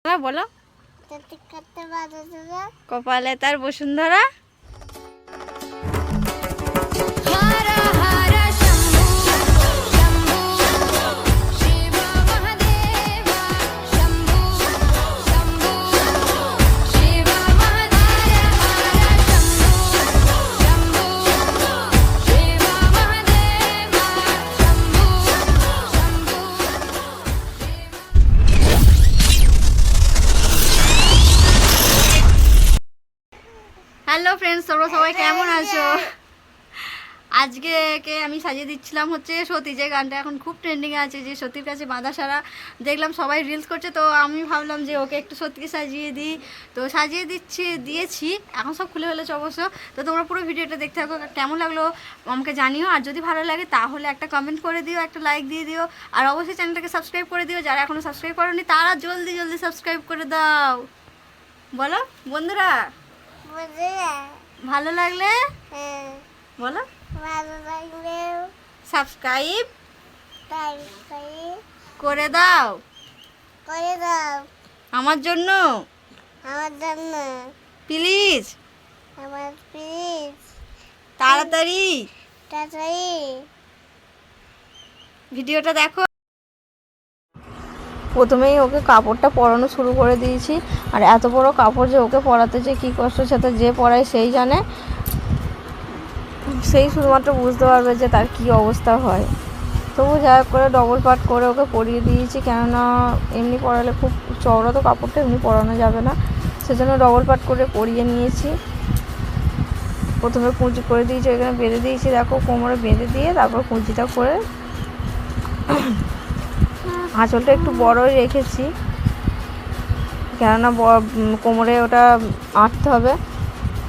বলো, কপালে তার বসুন্ধরা। হ্যালো ফ্রেন্ডস, তোমরা সবাই কেমন আছো? আজকে আমি সাজিয়ে দিচ্ছিলাম হচ্ছে সতী, যে গানটা এখন খুব ট্রেন্ডিংয়ে আছে, যে সতীর কাছে বাঁধা সারা। দেখলাম সবাই রিলস করছে, তো আমি ভাবলাম যে ওকে একটু সত্যিকে সাজিয়ে দিই। তো সাজিয়ে দিয়েছি, এখন সব খুলে ফেলেছে অবশ্য। তো তোমরা পুরো ভিডিওটা দেখতে থাকো, কেমন লাগলো আমাকে জানিও। আর যদি ভালো লাগে তাহলে একটা কমেন্ট করে দিও, একটা লাইক দিয়ে দিও, আর অবশ্যই চ্যানেলটাকে সাবস্ক্রাইব করে দিও। যারা এখনও সাবস্ক্রাইব করোনি তারা জলদি জলদি সাবস্ক্রাইব করে দাও। বলো বন্ধুরা, ভালো লাগলে বলো, ভালো লাগলে সাবস্ক্রাইব করে দাও আমার জন্য প্লিজ, তাড়াতাড়ি ভিডিওটা দেখো। প্রথমেই ওকে কাপড়টা পরানো শুরু করে দিয়েছি, আর এত বড় কাপড় যে ওকে পরাতে যে কী কষ্টের সাথে যে পরায় সেই জানে, সেই শুধুমাত্র বুঝতে পারবে যে তার কি অবস্থা হয়। তবু যা করে ডবল পার্ট করে ওকে পরিয়ে দিয়েছি, কেননা এমনি পরালে খুব চওড়া তো কাপড়টা, এমনি পরানো যাবে না, সেজন্য ডবল পার্ট করে পরিয়ে নিয়েছি। প্রথমে কুঁচি করে দিয়েছি, এখানে বেঁধে দিয়েছি, দেখো কোমরে বেঁধে দিয়ে তারপর কুঁচিটা করে আঁচলটা একটু বড়ই রেখেছি, কেননা কোমরে ওটা আঁটতে হবে,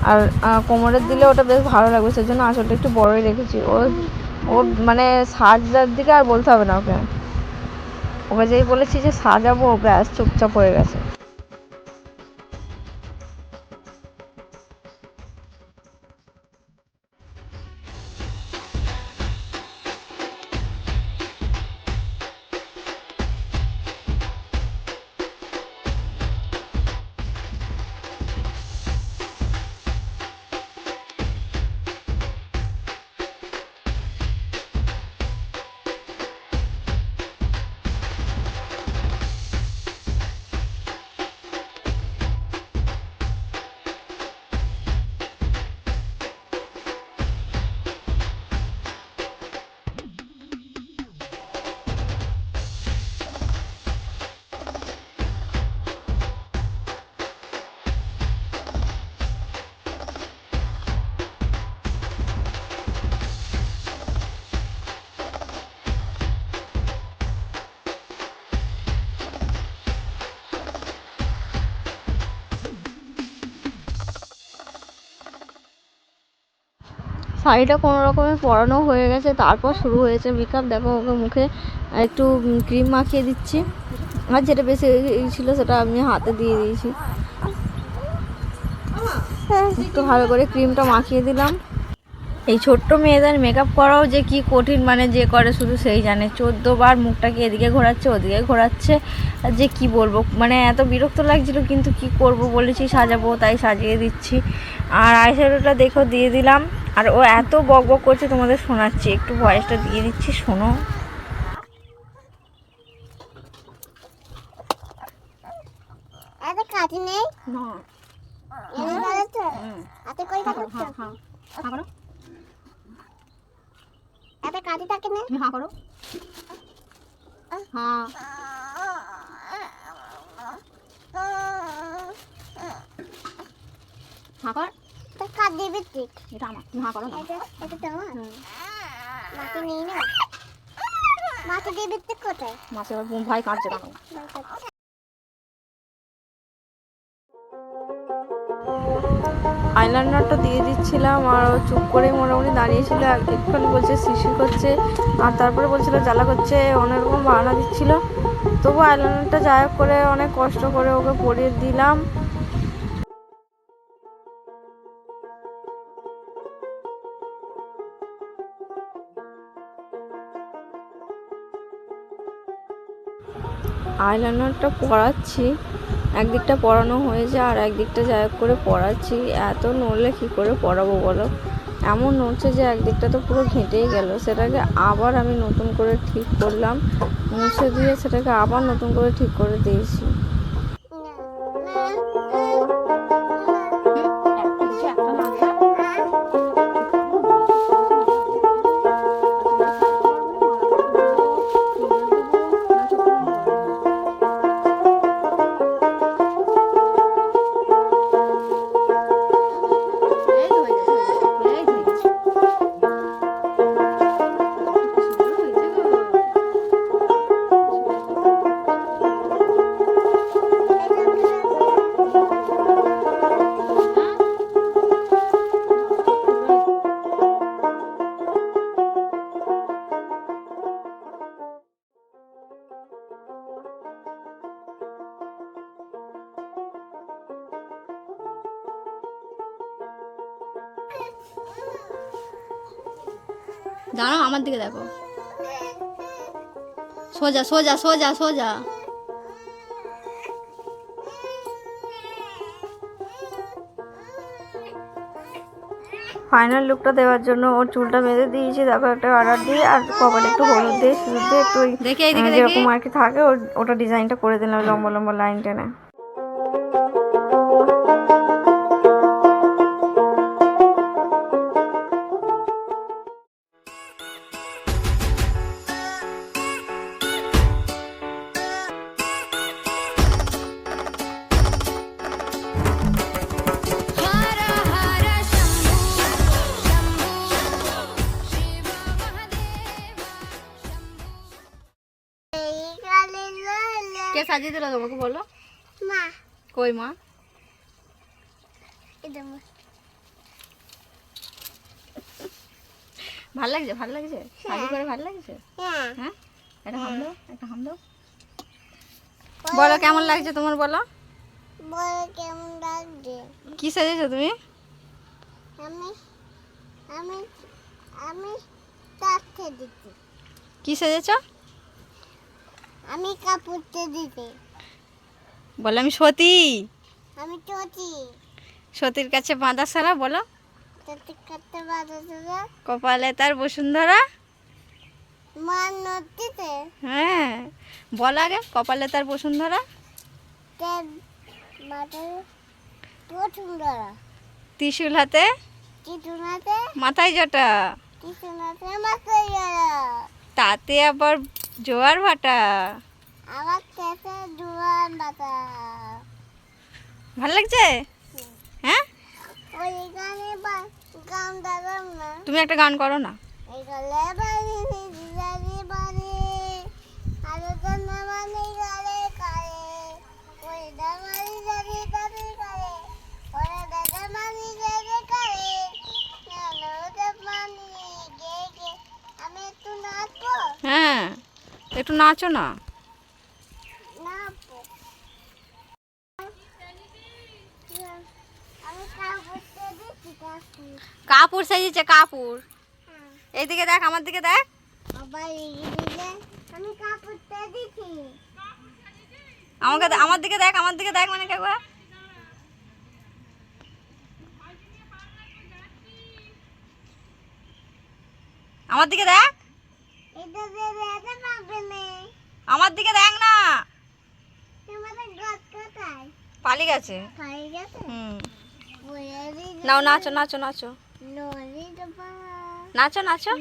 আর কোমরের দিলে ওটা বেশ ভালো লাগবে, সেজন্য আঁচলটা একটু বড়ই রেখেছি। ও মানে সাজার দিকে আর বলতে হবে না ওকে যেই বলেছি যে সাজাবো, ব্যাস চুপচাপ হয়ে গেছে। শাড়িটা কোনো রকমে পরানো হয়ে গেছে, তারপর শুরু হয়েছে মেকআপ। দেখো ওকে মুখে একটু ক্রিম মাখিয়ে দিচ্ছি, আর যেটা বেশি ছিল সেটা আমি হাতে দিয়ে দিয়েছি। একটু ভালো করে ক্রিমটা মাখিয়ে দিলাম। এই ছোট্ট মেয়েদের মেকআপ করাও যে কি কঠিন, মানে যে করে শুধু সেই জানে। 14 বার মুখটাকে এদিকে ঘোরাচ্ছে ওদিকে ঘোরাচ্ছে, যে কি বলবো, মানে এত বিরক্ত লাগছিল, কিন্তু কি করব, বলেছি সাজাবো তাই সাজিয়ে দিচ্ছি। আর আইশ্যাডোটা দেখো দিয়ে দিলাম, আর ও এত বক বক করছে, তোমাদের শোনাচ্ছি, একটু ভয়েসটা দিয়ে দিচ্ছি, শোনো। কাটি নেই না, এত কাটি থাকে না, হ্যাঁ করো, হ্যাঁ কর, তো কাট দিবি ঠিক, এটা আমার, হ্যাঁ করো, এটা তো আমার মাটি নেই না, মাটি দিবি ঠিক কোথায়, মাছে আবার ভাই কাটছে কেন। আইলাইনারটা দিয়ে দিচ্ছিলাম, আর চুপ করেই মোটামুটি দাঁড়িয়েছিল, একটুখানি বলছে শিশির করছে, আর তারপরে বলছিল জ্বালা করছে, অনেকরকম বাহানা দিচ্ছিল। তবু আইলাইনারটা যাই করে অনেক কষ্ট করে ওকে পরিয়ে দিলাম। আইলাইনারটা পরাচ্ছি, একদিকটা পড়ানো হয়েছে আর একদিকটা যাই হোক করে পড়াচ্ছি। এত নড়লে কী করে পড়াবো বলো, এমন নড়ছে যে একদিকটা তো পুরো ঘেঁটেই গেল। সেটাকে আবার আমি নতুন করে ঠিক করলাম, মুছে দিয়ে সেটাকে আবার নতুন করে ঠিক করে দিয়েছি। দাঁড়াও, আমার দিকে দেখো, সোজা সোজা সোজা সোজা। ফাইনাল লুকটা দেওয়ার জন্য ওর চুলটা বেঁধে দিয়েছি, দেখো একটা অর্ডার দিয়ে, আর কপালে একটু হলুদ দিয়ে সিঁদুর দিয়ে একটু যেরকম আর কি থাকে ওটা ডিজাইনটা করে দিলাম লম্বা লম্বা লাইন টেনে। কে সাজিয়ে দিল তোমাকে বলো? মা। কই মা? ভাল লাগছে, ভাল লাগছে, সাজি করে ভাল লাগছে। হ্যাঁ, একটা হাম দাও, একটা হাম দাও। বলো কেমন লাগছে তোমার, বলো বলো কেমন লাগছে। কি সাজেছো তুমি? আমি আমি আমি কাপড় দিতে। কি সাজেছো? আমি কাপড় দিতে। বলো আমি সতী। আমি চটি। সতীর কাছে বাঁধা সারা, বলো চটির কাছে বাঁধা সারা, কপালে তার বসুন্ধরা। মা নদীতে। হ্যাঁ, বল আগে, কপালে তার বসুন্ধরা, ত্রিশূল হাতে, মাথায় জটা, তাতে আবার জোয়ার ভাটা। ভাল লাগছে? হ্যাঁ, তুমি একটা গান করো না। হ্যাঁ, একটু নাচো না। কাপড় সাজিয়েছে, কাপড়। এইদিকে দেখ, আমার দিকে দেখ। আমার দিকে দেখ, আমার দিকে দেখ, মানে কেউ আমার দিকে দেখ, আমার দিকে দেখ না, পালিয়ে গেছে। নাও নাচো নাচো নাচো নাচো নাচো।